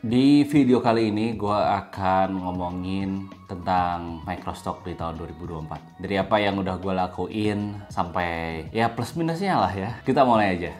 Di video kali ini gue akan ngomongin tentang Microstock di tahun 2024. Dari apa yang udah gue lakuin sampai ya plus minusnya lah ya. Kita mulai aja.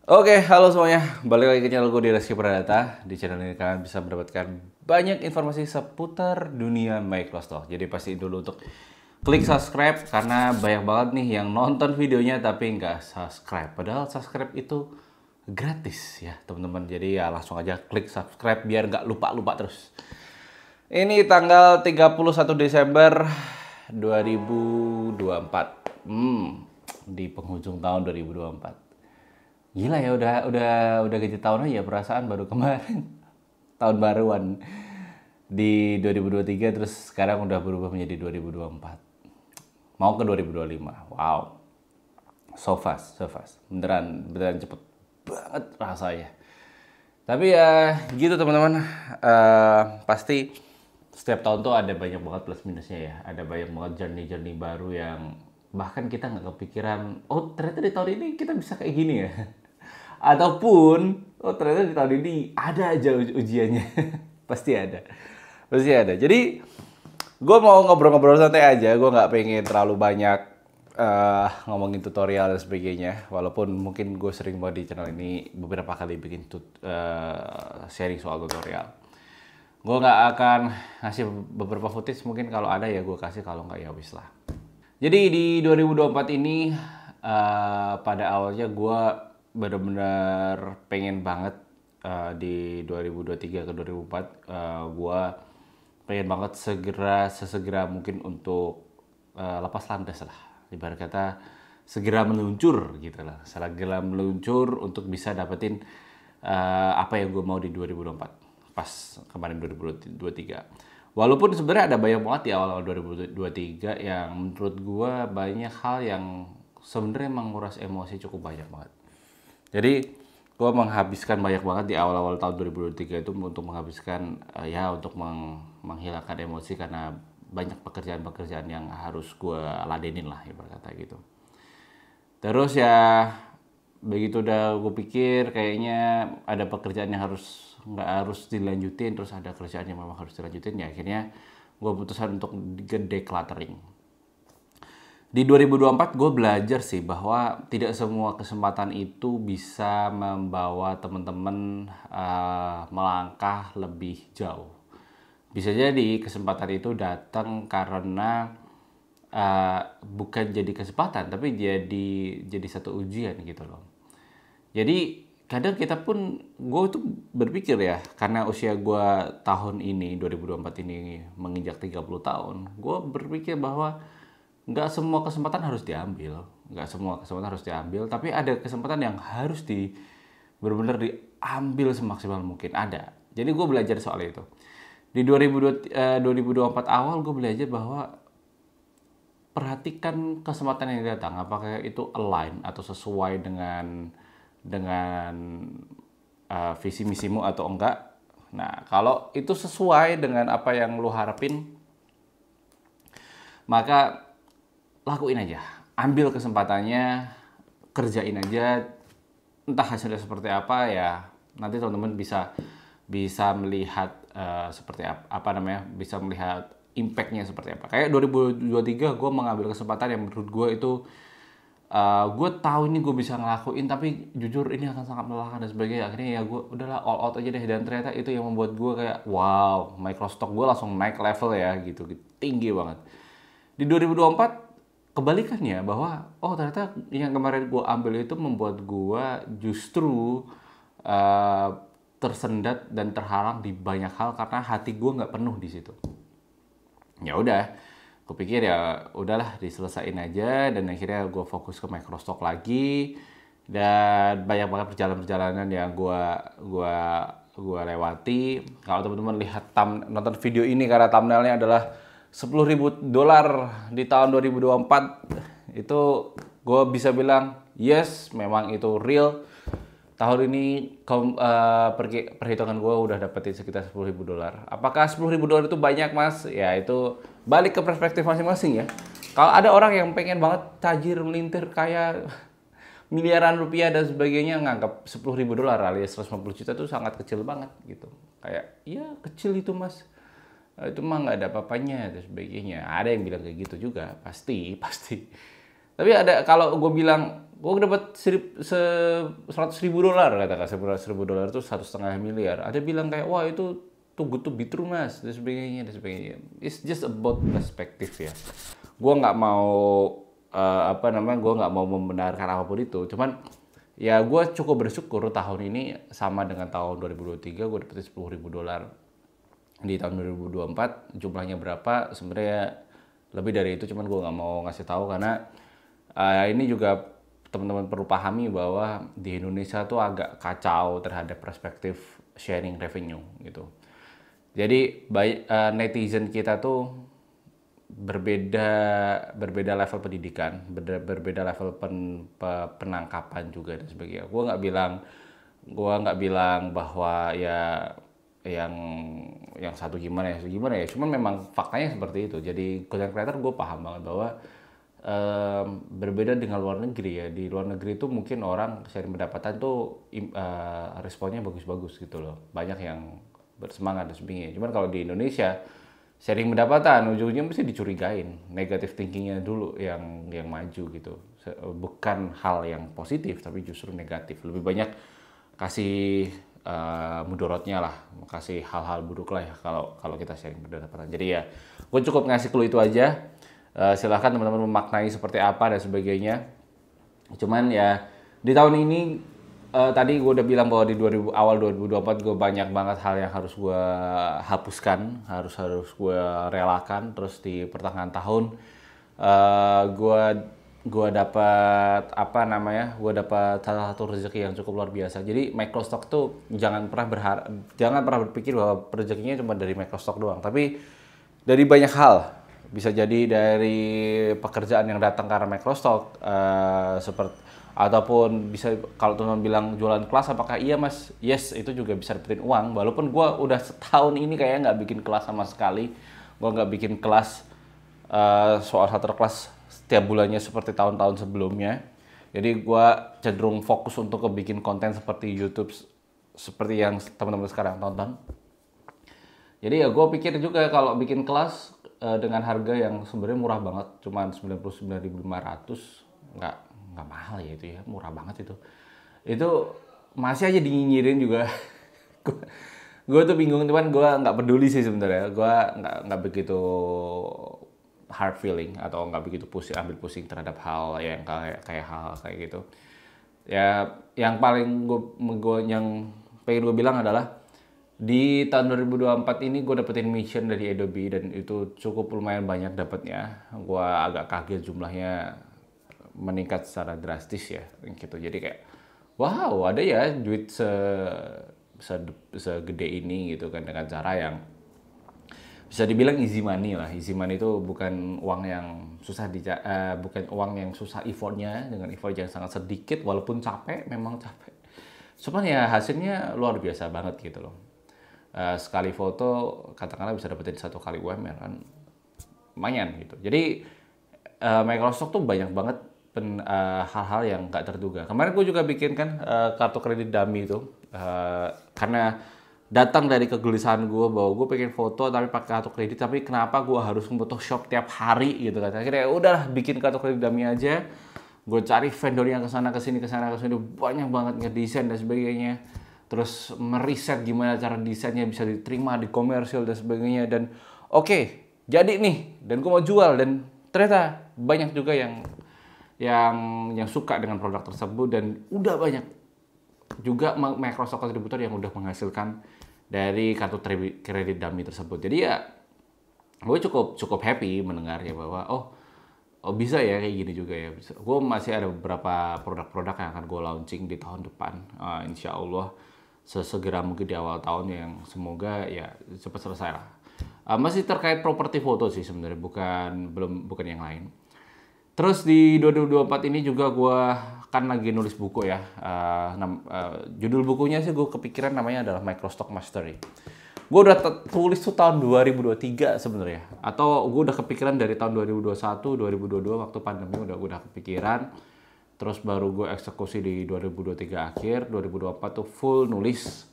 Oke, halo semuanya. Balik lagi ke channel gue di Reski Pradata. Di channel ini kalian bisa mendapatkan banyak informasi seputar dunia Microstock. Jadi pastiin dulu untuk klik subscribe karena banyak banget nih yang nonton videonya tapi nggak subscribe. Padahal subscribe itu gratis ya teman-teman. Jadi ya langsung aja klik subscribe biar nggak lupa-lupa terus. Ini tanggal 31 Desember 2024. Di penghujung tahun 2024. Gila ya udah ganti tahun aja perasaan baru kemarin. Tahun baruan di 2023 terus sekarang udah berubah menjadi 2024. Mau ke 2025. Wow. So fast. Beneran cepet banget rasanya. Tapi ya gitu teman-teman. Pasti setiap tahun tuh ada banyak banget plus minusnya ya. Ada banyak banget journey baru yang bahkan kita nggak kepikiran, oh ternyata di tahun ini kita bisa kayak gini ya. Ataupun, oh ternyata di tahun ini ada aja ujiannya. Pasti ada. Jadi, gue mau ngobrol-ngobrol santai aja. Gue nggak pengen terlalu banyak ngomongin tutorial dan sebagainya. Walaupun mungkin gue sering banget di channel ini beberapa kali bikin sharing soal tutorial. Gue nggak akan ngasih beberapa footage. Mungkin kalau ada ya gue kasih, kalau nggak ya wis lah. Jadi di 2024 ini pada awalnya gue benar-benar pengen banget di 2023 ke 2004 gue pengen banget sesegera mungkin untuk lepas landas lah. Ibarat kata segera meluncur gitu lah. Segera meluncur untuk bisa dapetin apa yang gue mau di 2024 pas kemarin 2023. Walaupun sebenarnya ada banyak banget di awal-awal 2023 yang menurut gue banyak hal yang sebenarnya menguras emosi cukup banyak banget. Jadi gue menghabiskan banyak banget di awal-awal tahun 2023 itu untuk menghabiskan untuk menghilangkan emosi karena banyak pekerjaan-pekerjaan yang harus gue ladenin lah ibarat kata gitu. Terus ya begitu udah gue pikir kayaknya ada pekerjaan yang nggak harus dilanjutin, terus ada kerjaan yang memang harus dilanjutin, ya akhirnya gue putuskan untuk decluttering. Di 2024 gue belajar sih bahwa tidak semua kesempatan itu bisa membawa teman-teman melangkah lebih jauh. Bisa jadi kesempatan itu datang karena bukan jadi kesempatan, tapi jadi satu ujian gitu loh. Jadi kadang kita pun, gue tuh berpikir ya, karena usia gue tahun ini, 2024 ini menginjak 30 tahun, gue berpikir bahwa nggak semua kesempatan harus diambil. Tapi ada kesempatan yang harus benar-benar diambil semaksimal mungkin, ada. Jadi gue belajar soal itu. Di 2024 awal gue belajar bahwa perhatikan kesempatan yang datang, apakah itu align atau sesuai dengan visi misimu atau enggak. Nah, kalau itu sesuai dengan apa yang lu harapin, maka lakuin aja. Ambil kesempatannya, kerjain aja. Entah hasilnya seperti apa ya, nanti teman-teman bisa melihat seperti apa namanya, bisa melihat impact-nya seperti apa. Kayak 2023 gue mengambil kesempatan yang menurut gue itu gue tahu ini gue bisa ngelakuin, tapi jujur ini akan sangat melelahkan dan sebagainya. Akhirnya ya gue udahlah all out aja deh, dan ternyata itu yang membuat gue kayak wow, Microstock gue langsung naik level ya gitu, tinggi banget. Di 2024 kebalikannya, bahwa oh ternyata yang kemarin gue ambil itu membuat gue justru tersendat dan terhalang di banyak hal karena hati gue nggak penuh di situ. Ya udah, kupikir ya udahlah diselesain aja, dan akhirnya gue fokus ke Microstock lagi, dan banyak banget perjalanan yang gue lewati. Kalau teman-teman lihat nonton video ini karena thumbnailnya adalah $10.000 di tahun 2024, Itu gue bisa bilang yes, memang itu real. Tahun ini perhitungan gue udah dapetin sekitar $10.000. Apakah $10.000 itu banyak, Mas? Ya itu balik ke perspektif masing-masing ya. Kalau ada orang yang pengen banget tajir, melintir, kaya, miliaran rupiah dan sebagainya, nganggap $10.000 alias 150 juta itu sangat kecil banget gitu. Kayak, iya kecil itu, Mas. Itu mah nggak ada apa-apanya dan sebagainya. Ada yang bilang kayak gitu juga, pasti, pasti. Tapi ada, kalau gue bilang gue dapat $100.000 katakan $100.000 itu 1,5 miliar. Ada bilang kayak wah itu too good to be true, Mas, dan sebagainya dan sebagainya. It's just about perspektif ya. Gue nggak mau gue nggak mau membenarkan apapun itu. Cuman ya gue cukup bersyukur tahun ini sama dengan tahun 2023 gue dapetin $10.000. Di tahun 2024 jumlahnya berapa sebenarnya lebih dari itu, cuman gue nggak mau ngasih tahu karena ini juga teman-teman perlu pahami bahwa di Indonesia tuh agak kacau terhadap perspektif sharing revenue gitu. Jadi netizen kita tuh berbeda level pendidikan, berbeda level penangkapan juga dan sebagainya. Gue nggak bilang bahwa ya yang satu gimana ya, cuman memang faktanya seperti itu. Jadi content creator gue paham banget bahwa berbeda dengan luar negeri ya. Di luar negeri itu mungkin orang sharing pendapatan tuh responnya bagus-bagus gitu loh, banyak yang bersemangat dan sebagainya. Cuman kalau di Indonesia sharing pendapatan ujungnya mesti dicurigain, negative thinkingnya dulu yang maju gitu, bukan hal yang positif tapi justru negatif. Lebih banyak kasih mudorotnya lah, kasih hal-hal buruk lah ya kalau kita sharing pendapatan. Jadi ya gue cukup ngasih clue itu aja. Silahkan teman-teman memaknai seperti apa dan sebagainya. Cuman ya di tahun ini tadi gue udah bilang bahwa di awal 2024 gue banyak banget hal yang harus gue hapuskan, harus gue relakan. Terus di pertengahan tahun gue dapat gue dapat salah satu rezeki yang cukup luar biasa. Jadi microstock tuh jangan pernah berpikir bahwa rezekinya cuma dari microstock doang, tapi dari banyak hal. Bisa jadi dari pekerjaan yang datang karena microstock, ataupun bisa, kalau teman bilang jualan kelas, apakah iya, Mas? Yes, itu juga bisa dapetin uang. Walaupun gue udah setahun ini kayak nggak bikin kelas sama sekali. Gue nggak bikin kelas soal satu kelas setiap bulannya seperti tahun-tahun sebelumnya. Jadi gue cenderung fokus untuk bikin konten seperti YouTube, seperti yang teman-teman sekarang tonton. Jadi ya gue pikir juga kalau bikin kelas dengan harga yang sebenarnya murah banget, cuma 99.500, nggak mahal ya itu ya, murah banget itu. Itu masih aja dinyinyirin juga. Gue tuh bingung, cuman gue nggak peduli sih sebenarnya. Gue nggak begitu hard feeling atau nggak begitu ambil pusing terhadap hal yang kayak hal kayak gitu. Ya yang paling yang pengen gue bilang adalah di tahun 2024 ini gue dapetin mission dari Adobe dan itu cukup lumayan banyak dapatnya. Gue agak kaget jumlahnya meningkat secara drastis ya gitu. Jadi kayak wow, ada ya duit segede ini gitu kan, dengan cara yang bisa dibilang easy money lah. Easy money itu bukan uang yang susah bukan uang yang susah effortnya, dengan effort yang sangat sedikit walaupun capek, memang capek. Cuman ya hasilnya luar biasa banget gitu loh. Sekali foto katakanlah bisa dapetin 1 kali UMR kan, lumayan gitu. Jadi Microsoft tuh banyak banget hal-hal yang nggak terduga. Kemarin gue juga bikin kan kartu kredit dummy itu karena datang dari kegelisahan gue bahwa gue pengen foto tapi pakai kartu kredit, tapi kenapa gue harus Photoshop tiap hari gitu kan. Akhirnya udah bikin kartu kredit dummy aja. Gue cari vendor yang kesana kesini banyak banget ngedesain dan sebagainya. Terus meriset gimana cara desainnya bisa diterima di komersil dan sebagainya, dan oke, jadi nih, dan gue mau jual, dan ternyata banyak juga yang suka dengan produk tersebut, dan udah banyak juga Microsoft kontributor yang udah menghasilkan dari kartu kredit dummy tersebut. Jadi ya gue cukup happy mendengarnya bahwa oh bisa ya kayak gini juga ya. Gue masih ada beberapa produk-produk yang akan gue launching di tahun depan, insya Allah sesegera mungkin di awal tahun, yang semoga ya cepat selesai lah. Masih terkait properti foto sih sebenarnya, bukan yang lain. Terus di 2024 ini juga gue kan lagi nulis buku ya. Judul bukunya sih gue kepikiran namanya adalah Microstock Mastery. Gue udah tulis tuh tahun 2023 sebenarnya. Atau gue udah kepikiran dari tahun 2021, 2022 waktu pandemi udah kepikiran. Terus baru gue eksekusi di 2023 akhir, 2024 tuh full nulis.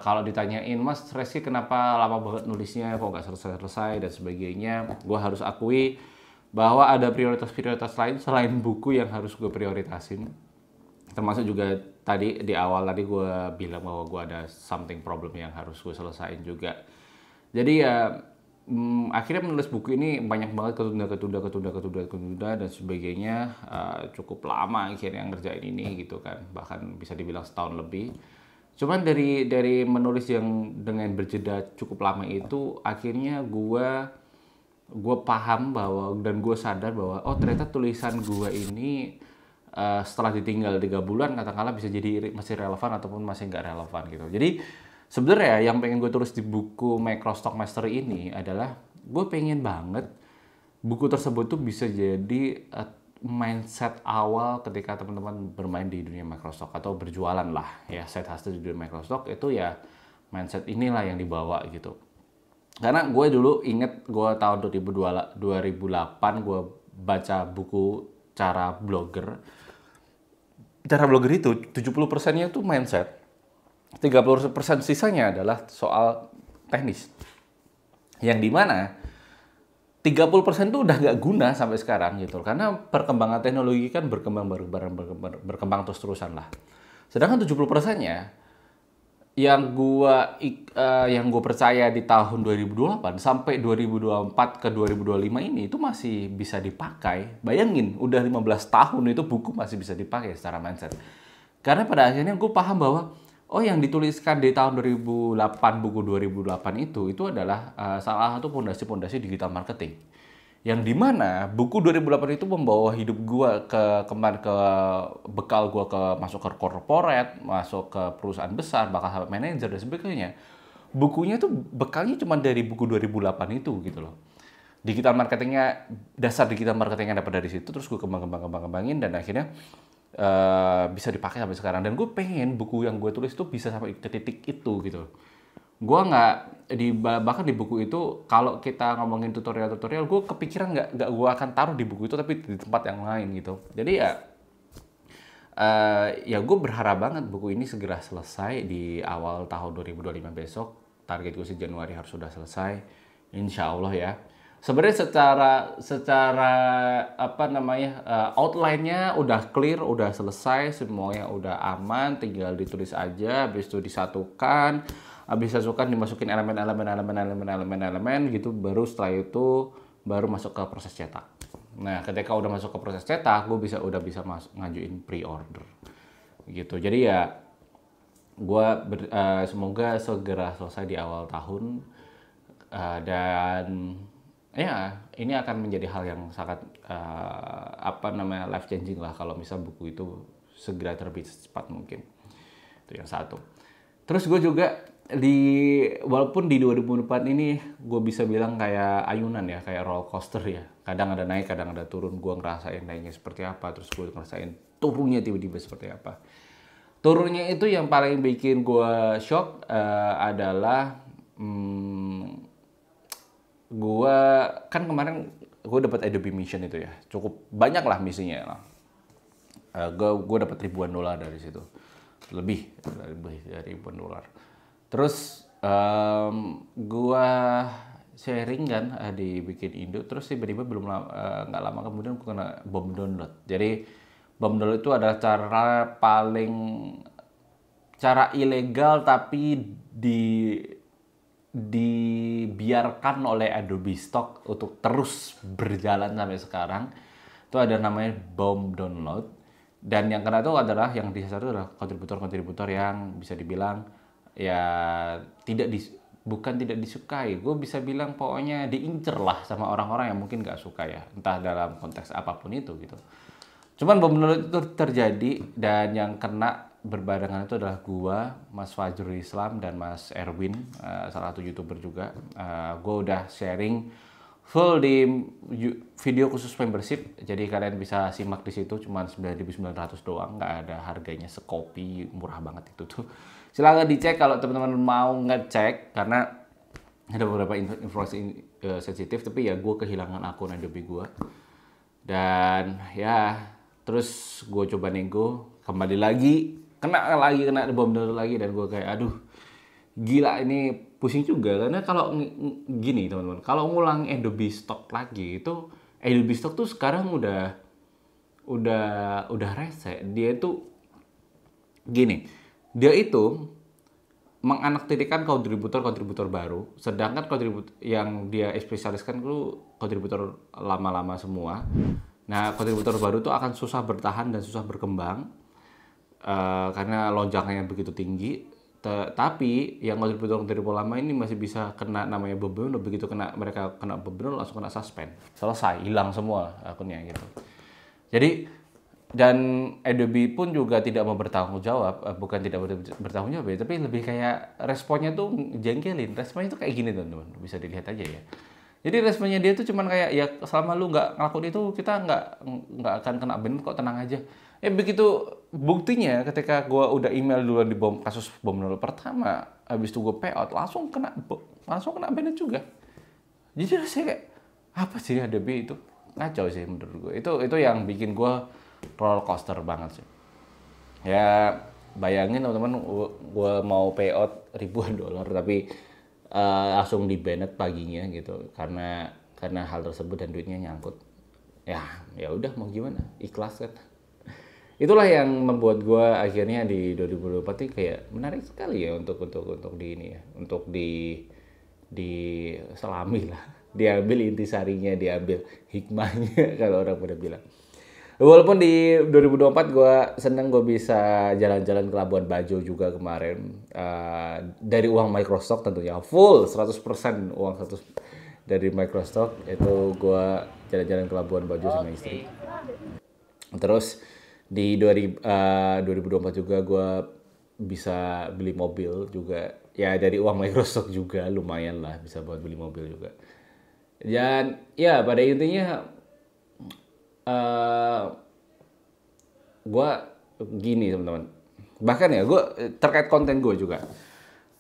Kalau ditanyain, Mas Reski kenapa lama banget nulisnya, kok nggak selesai-selesai dan sebagainya, gue harus akui bahwa ada prioritas-prioritas lain selain buku yang harus gue prioritasin. Termasuk juga tadi di awal tadi gue bilang bahwa gue ada something problem yang harus gue selesain juga. Jadi ya akhirnya menulis buku ini banyak banget ketunda dan sebagainya. Cukup lama akhirnya ngerjain ini gitu kan, bahkan bisa dibilang setahun lebih. Cuman dari menulis yang dengan berjeda cukup lama itu akhirnya gue paham bahwa dan gue sadar bahwa oh ternyata tulisan gue ini setelah ditinggal 3 bulan katakanlah bisa jadi masih relevan ataupun masih nggak relevan gitu. Jadi sebenarnya yang pengen gue tulis di buku Microstock Mastery ini adalah gue pengen banget buku tersebut tuh bisa jadi mindset awal ketika teman-teman bermain di dunia Microstock atau berjualan lah ya, side hustle di dunia Microstock itu ya mindset inilah yang dibawa gitu. Karena gue dulu inget gue tahun 2008 gue baca buku cara blogger. Cara blogger itu 70%-nya itu mindset. 30% sisanya adalah soal teknis. Yang dimana 30% itu udah nggak guna sampai sekarang gitu. Karena perkembangan teknologi kan berkembang terus-terusan lah. Sedangkan 70%-nya yang gue percaya di tahun 2028 sampai 2024 ke 2025 ini itu masih bisa dipakai. Bayangin, udah 15 tahun itu buku masih bisa dipakai secara mindset. Karena pada akhirnya gue paham bahwa oh yang dituliskan di tahun 2008 buku 2008 itu adalah salah satu fondasi-fondasi digital marketing. Yang dimana buku 2008 itu membawa hidup gue ke bekal gue masuk ke corporate, masuk ke perusahaan besar, bakal sampai manajer dan sebagainya. Bukunya tuh bekalnya cuma dari buku 2008 itu gitu loh. Digital marketingnya, dasar digital marketingnya dapat dari situ, terus gue kembangin dan akhirnya bisa dipakai sampai sekarang. Dan gue pengen buku yang gue tulis tuh bisa sampai ke titik itu gitu. Gue bahkan di buku itu kalau kita ngomongin tutorial gue kepikiran nggak gue akan taruh di buku itu tapi di tempat yang lain gitu. Jadi ya gue berharap banget buku ini segera selesai di awal tahun 2025 besok. Target gue sih Januari harus sudah selesai, insya Allah ya. Sebenarnya secara apa namanya outline-nya udah clear, udah selesai, semuanya udah aman, tinggal ditulis aja, habis itu disatukan. Habis disatukan dimasukin elemen gitu, baru setelah itu baru masuk ke proses cetak. Nah, ketika udah masuk ke proses cetak, gue udah bisa ngajuin pre-order gitu. Jadi ya gue semoga segera selesai di awal tahun dan ya ini akan menjadi hal yang sangat life changing lah kalau misal buku itu segera terbit secepat mungkin. Itu yang satu. Terus gue juga walaupun di 2024 ini gue bisa bilang kayak ayunan ya, kayak roller coaster ya. Kadang ada naik, kadang ada turun. Gue ngerasain naiknya seperti apa, terus gue ngerasain turunnya tiba-tiba seperti apa. Turunnya itu yang paling bikin gue shock gue kan kemarin gue dapat Adobe Mission itu ya. Cukup banyak lah misinya. Gue dapat ribuan dolar dari situ. Lebih dari ribuan dolar. Terus gua sharing kan dibikin Indo, terus tiba-tiba nggak lama kemudian gua kena bom download. Jadi bom download itu adalah cara ilegal tapi dibiarkan oleh Adobe Stock untuk terus berjalan sampai sekarang. Itu ada namanya bom download. Dan yang kena itu adalah yang disasar itu adalah kontributor yang bisa dibilang ya bukan tidak disukai, gue bisa bilang pokoknya diincer lah sama orang-orang yang mungkin nggak suka ya, entah dalam konteks apapun itu gitu. Cuman bom download itu terjadi dan yang kena berbarengan itu adalah gua, Mas Fajrul Islam dan Mas Erwin, salah satu YouTuber juga. Gue udah sharing full di video khusus membership, jadi kalian bisa simak di situ cuma 9.900 doang, nggak ada harganya sekopi, murah banget itu tuh. Silahkan dicek kalau teman-teman mau ngecek, karena ada beberapa informasi sensitif, tapi ya gue kehilangan akun Adobe gue. Dan ya terus gue coba nego, kembali lagi kena bom lagi, dan gue kayak aduh gila, ini pusing juga. Karena kalau gini teman-teman, kalau ngulang Adobe Stock lagi, itu Adobe Stock tuh sekarang udah rese. Dia itu gini, dia itu menganaktirikan kontributor baru, sedangkan kontributor yang dia spesialiskan itu kontributor lama-lama semua. Nah, kontributor baru tuh akan susah bertahan dan susah berkembang karena lonjakannya begitu tinggi. Tapi yang kontributor lama ini masih bisa kena namanya bubble, begitu mereka kena bubble langsung kena suspend, selesai, hilang semua akunnya gitu. Jadi dan Adobe pun juga tidak mau bertanggung jawab, bukan tidak bertanggung jawab ya, tapi lebih kayak responnya tuh jengkelin. Responnya tuh kayak gini teman-teman, bisa dilihat aja ya. Jadi responnya dia tuh cuman kayak ya selama lu nggak ngelakuin itu kita nggak akan kena ban kok, tenang aja. Begitu buktinya ketika gue udah email duluan di kasus bom nol pertama, habis itu gue payout langsung kena ban juga. Jadi rasanya kayak apa sih Adobe itu, ngacau sih menurut gue. Itu yang bikin gue roller coaster banget sih. Ya bayangin teman-teman, gue mau payout ribuan dolar tapi langsung di banned paginya gitu karena hal tersebut dan duitnya nyangkut. Ya udah mau gimana, ikhlas kan. Itulah yang membuat gue akhirnya di 2024 ini kayak menarik sekali ya untuk di ini ya, untuk di selami lah, diambil intisarinya, diambil hikmahnya kalau orang pada bilang. Walaupun di 2024 gue seneng gue bisa jalan-jalan ke Labuan Bajo juga kemarin, dari uang Microstock tentunya, full 100% uang 100 dari Microstock itu gue jalan-jalan ke Labuan Bajo sama istri. Terus di 2024 juga gue bisa beli mobil juga, ya dari uang Microstock juga, lumayan lah bisa buat beli mobil juga. Dan ya pada intinya gue gini teman-teman, bahkan ya gue terkait konten gue juga,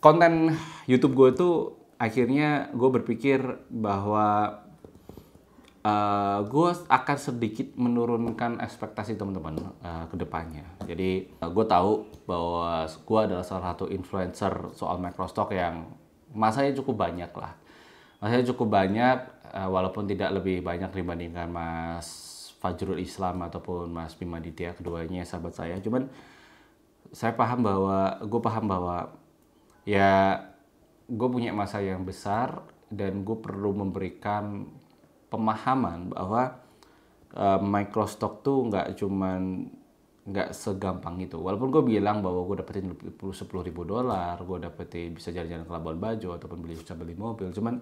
konten YouTube gue tuh akhirnya gue berpikir bahwa gue akan sedikit menurunkan ekspektasi teman-teman ke depannya. Jadi gue tahu bahwa gue adalah salah satu influencer soal Microstock yang masanya cukup banyak lah. Masanya cukup banyak, walaupun tidak lebih banyak dibandingkan Mas Fajrul Islam ataupun Mas Bima Ditya, keduanya sahabat saya. Cuman gue paham bahwa ya gue punya masa yang besar dan gue perlu memberikan pemahaman bahwa Microstock tuh nggak segampang itu. Walaupun gue bilang bahwa gue dapetin $10.000, gue dapetin bisa jalan-jalan ke Labuan Bajo ataupun bisa beli mobil, cuman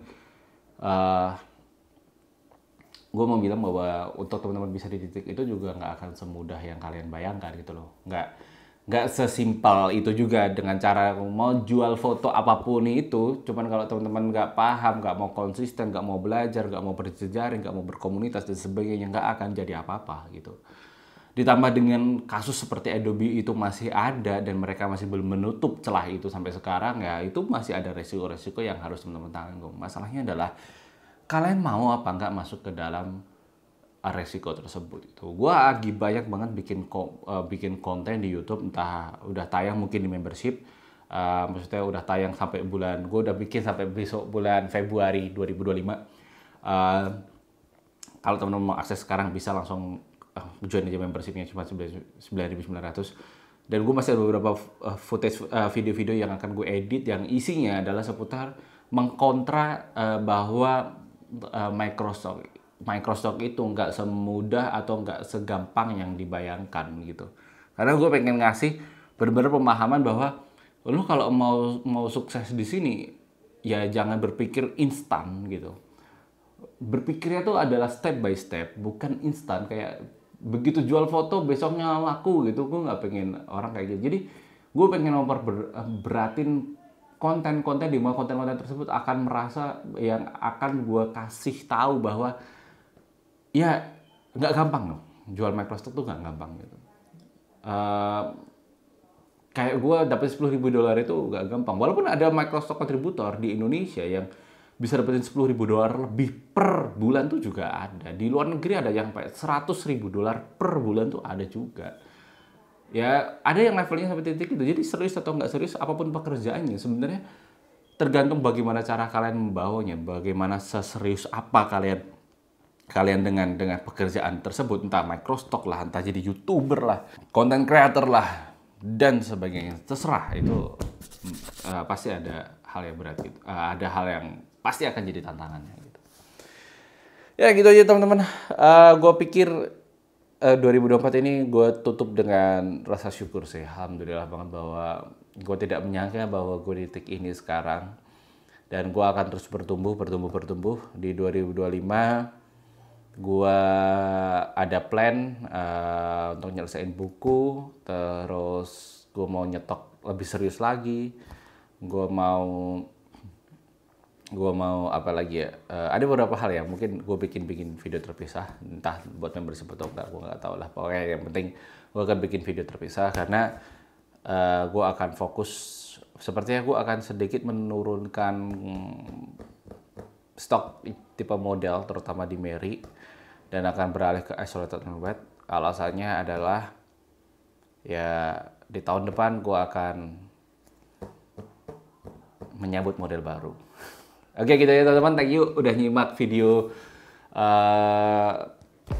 gue mau bilang bahwa untuk teman-teman bisa di titik itu juga nggak akan semudah yang kalian bayangkan gitu loh. Nggak sesimpel itu juga dengan cara mau jual foto apapun itu. Cuman kalau teman-teman nggak paham, nggak mau konsisten, nggak mau belajar, nggak mau berjejaring, nggak mau berkomunitas dan sebagainya, nggak akan jadi apa-apa gitu. Ditambah dengan kasus seperti Adobe itu masih ada dan mereka masih belum menutup celah itu sampai sekarang, ya itu masih ada resiko-resiko yang harus teman-teman tanggung. Masalahnya adalah kalian mau apa nggak masuk ke dalam resiko tersebut itu. Gue lagi banyak banget bikin konten di YouTube, entah udah tayang mungkin di membership, maksudnya udah tayang sampai gue udah bikin sampai besok bulan Februari 2025. Kalau teman-teman mau akses sekarang bisa langsung join aja membershipnya, cuma 9.900. Dan gue masih ada beberapa footage video-video yang akan gue edit yang isinya adalah seputar mengkontra bahwa Microstock itu nggak semudah atau nggak segampang yang dibayangkan gitu. Karena gue pengen ngasih benar-benar pemahaman bahwa lu kalau mau sukses di sini ya jangan berpikir instan gitu. Berpikirnya tuh adalah step by step, bukan instan kayak begitu jual foto besoknya laku gitu. Gue nggak pengen orang kayak gitu. Jadi gue pengen beratin konten-konten di mana konten-konten tersebut akan merasa yang akan gue kasih tahu bahwa ya nggak gampang loh, jual microstock tuh nggak gampang gitu. Kayak gue dapet $10.000 itu nggak gampang, walaupun ada microstock kontributor di Indonesia yang bisa dapetin $10.000 lebih per bulan tuh juga ada. Di luar negeri ada yang sampai $100.000 per bulan tuh ada juga. Ya, ada yang levelnya sampai titik itu. Jadi serius atau nggak serius, apapun pekerjaannya, sebenarnya tergantung bagaimana cara kalian membawanya, bagaimana seserius apa kalian dengan pekerjaan tersebut, entah microstock lah, entah jadi YouTuber lah, content creator lah, dan sebagainya. Terserah, itu pasti ada hal yang berat gitu. Ada hal yang pasti akan jadi tantangannya gitu. Ya gitu aja teman-teman. Gue pikir 2024 ini gue tutup dengan rasa syukur sih. Alhamdulillah banget bahwa gue tidak menyangka bahwa gue di titik ini sekarang. Dan gue akan terus bertumbuh. Di 2025 gue ada plan untuk nyelesain buku. Terus gue mau nyetok lebih serius lagi. Gue mau apa lagi ya, ada beberapa hal ya, mungkin gue bikin video terpisah, entah buat membership atau enggak, gue nggak tahu lah. Pokoknya yang penting gue akan bikin video terpisah karena gue akan fokus, sepertinya gue akan sedikit menurunkan stok tipe model terutama di Mary, dan akan beralih ke isolated wet. Alasannya adalah ya di tahun depan gue akan menyambut model baru. Oke gitu ya teman-teman, thank you udah nyimak video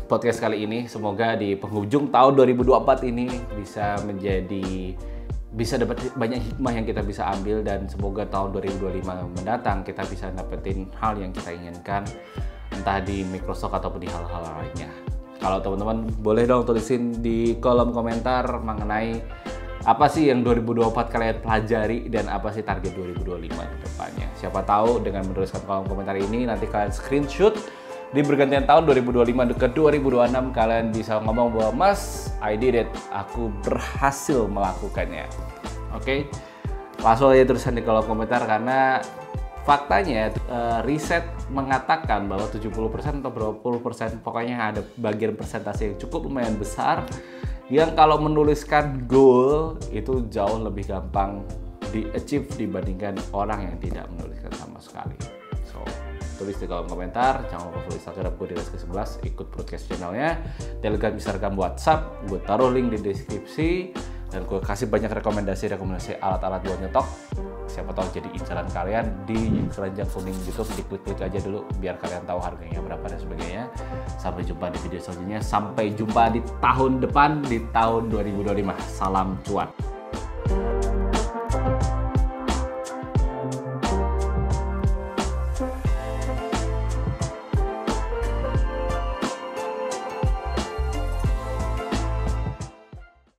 podcast kali ini. Semoga di penghujung tahun 2024 ini bisa dapat banyak hikmah yang kita bisa ambil, dan semoga tahun 2025 mendatang kita bisa dapetin hal yang kita inginkan, entah di Microsoft ataupun di hal-hal lainnya. Kalau teman-teman boleh dong tulisin di kolom komentar mengenai apa sih yang 2024 kalian pelajari dan apa sih target 2025 ke depannya. Siapa tahu dengan menuliskan kolom komentar ini nanti kalian screenshot di pergantian tahun 2025 ke 2026 kalian bisa ngomong bahwa Mas, I did it. Aku berhasil melakukannya. Oke. Langsung aja tulisan di kolom komentar karena faktanya riset mengatakan bahwa 70% atau 20% pokoknya ada bagian persentase yang cukup lumayan besar yang kalau menuliskan goal itu jauh lebih gampang di-achieve dibandingkan orang yang tidak menuliskan sama sekali. So, tulis di kolom komentar, jangan lupa follow Instagram gue di Reski11, ikut podcast channelnya, Telegram, Instagram, WhatsApp, gue taruh link di deskripsi, dan gue kasih banyak rekomendasi alat-alat buat nyetok. Siapa tahu jadi incaran kalian di keranjang kuning YouTube, diklik-klik aja dulu biar kalian tahu harganya berapa dan sebagainya. Sampai jumpa di video selanjutnya, sampai jumpa di tahun depan, di tahun 2025. Salam cuan.